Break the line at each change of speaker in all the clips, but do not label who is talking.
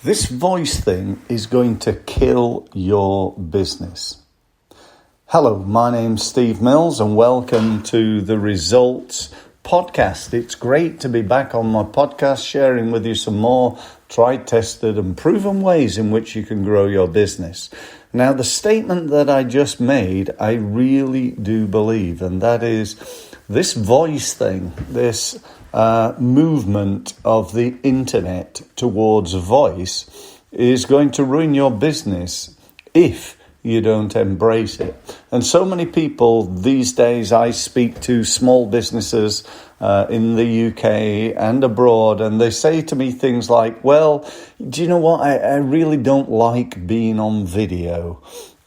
This voice thing is going to kill your business. Hello, my name's Steve Mills and welcome to the Results Podcast. It's great to be back on my podcast, sharing with you some more tried, tested and proven ways in which you can grow your business. Now, the statement that I just made, I really do believe, and that is this voice thing, this movement of the internet towards voice is going to ruin your business if you don't embrace it. And so many people these days, I speak to small businesses in the UK and abroad, and they say to me things like, well, do you know what? I really don't like being on video.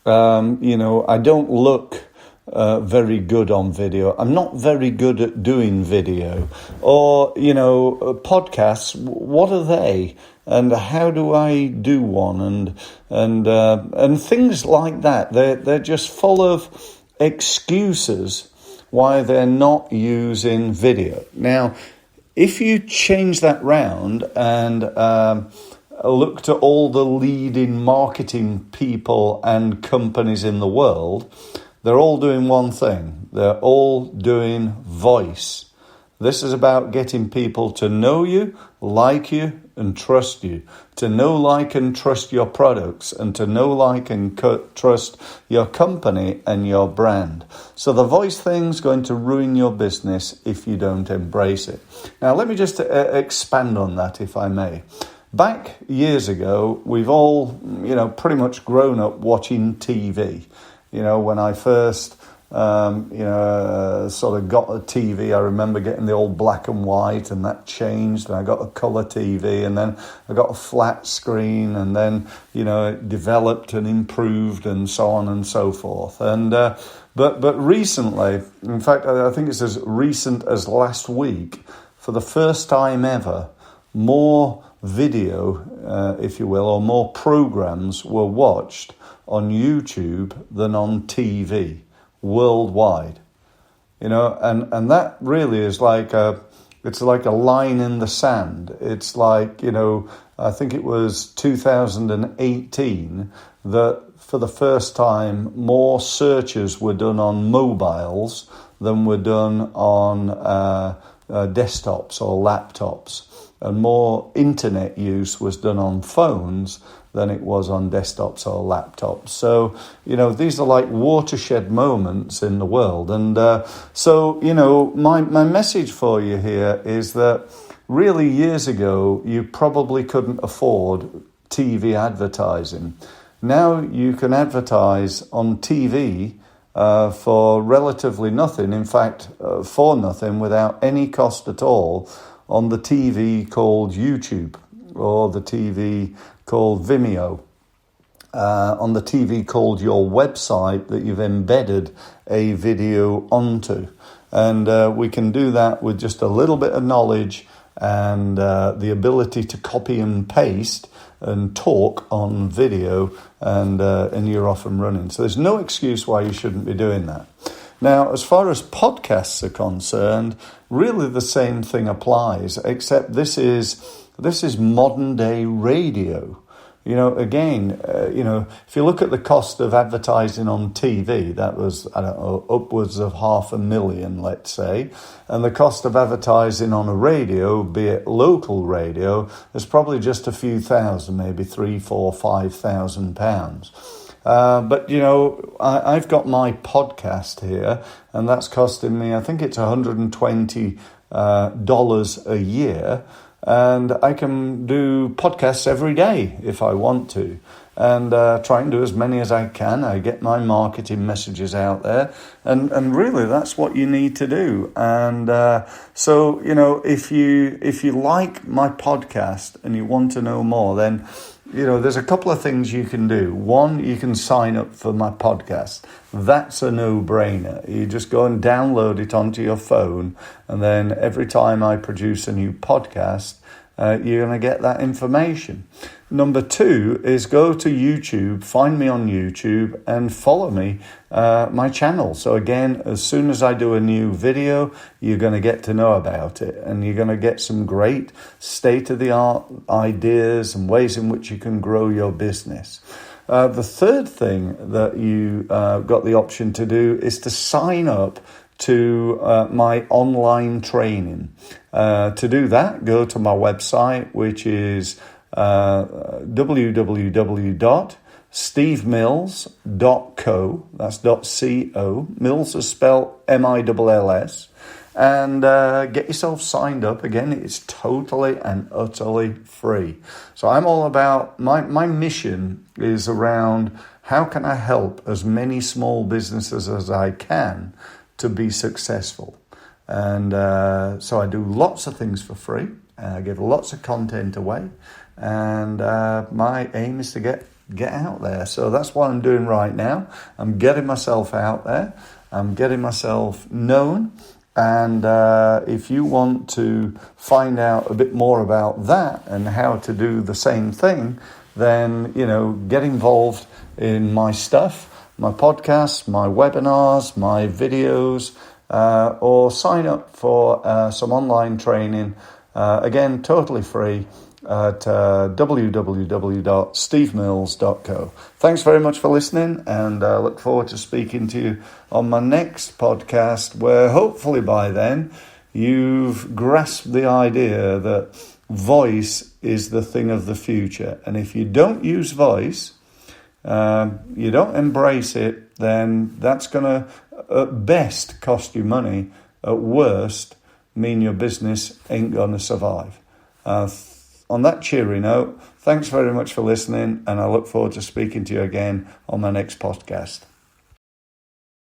I don't look very good on video. I'm not very good at doing video. Or, podcasts, what are they? And how do I do one? And things like that. They're just full of excuses why they're not using video. Now, if you change that round and look to all the leading marketing people and companies in the world, they're all doing one thing. They're all doing voice. This is about getting people to know you, like you, and trust you. To know, like, and trust your products, and to know, like, and trust your company and your brand. So the voice thing's going to ruin your business if you don't embrace it. Now, let me just expand on that, if I may. Back years ago, we've all, pretty much grown up watching TV. When I first, sort of got a TV, I remember getting the old black and white, and that changed, and I got a colour TV, and then I got a flat screen, and then, it developed and improved, and so on and so forth. And but recently, in fact, I think it's as recent as last week, for the first time ever, more video, if you will, or more programs were watched on YouTube than on TV worldwide. And that really is it's like a line in the sand. It's like, I think it was 2018 that for the first time more searches were done on mobiles than were done on desktops or laptops, and more internet use was done on phones than it was on desktops or laptops. So, these are like watershed moments in the world. And my message for you here is that really years ago, you probably couldn't afford TV advertising. Now you can advertise on TV for relatively nothing. In fact, for nothing, without any cost at all, on the TV called YouTube, or the TV called Vimeo, on the TV called your website that you've embedded a video onto. And we can do that with just a little bit of knowledge and the ability to copy and paste and talk on video, and you're off and running. So there's no excuse why you shouldn't be doing that. Now, as far as podcasts are concerned, really the same thing applies, except this is modern day radio. If you look at the cost of advertising on TV, that was, upwards of $500,000, let's say. And the cost of advertising on a radio, be it local radio, is probably just a few thousand, maybe £3,000, £4,000, £5,000. But I've got my podcast here, and that's costing me, I think it's $120 a year. And I can do podcasts every day if I want to, and try and do as many as I can. I get my marketing messages out there, and really that's what you need to do. And so if you like my podcast and you want to know more, then there's a couple of things you can do. One, you can sign up for my podcast. That's a no-brainer. You just go and download it onto your phone, and then every time I produce a new podcast, you're going to get that information. Number 2 is go to YouTube, find me on YouTube and follow me, my channel. So again, as soon as I do a new video, you're going to get to know about it, and you're going to get some great state-of-the-art ideas and ways in which you can grow your business. The third thing that you got the option to do is to sign up to my online training. To do that, go to my website, which is www.stevemills.co. That's .co. Mills is spelled MILLS. And get yourself signed up. Again, it's totally and utterly free. So I'm all about, my mission is around how can I help as many small businesses as I can to be successful. And so I do lots of things for free. I give lots of content away. And my aim is to get out there. So that's what I'm doing right now. I'm getting myself out there. I'm getting myself known. And if you want to find out a bit more about that and how to do the same thing, then, get involved in my stuff, my podcasts, my webinars, my videos, or sign up for some online training. Again, totally free at www.stevemills.co. Thanks very much for listening, and I look forward to speaking to you on my next podcast, where hopefully by then you've grasped the idea that voice is the thing of the future. And if you don't use voice, you don't embrace it, then that's going to, at best, cost you money. At worst, mean your business ain't going to survive. On that cheery note, thanks very much for listening, and I look forward to speaking to you again on my next podcast.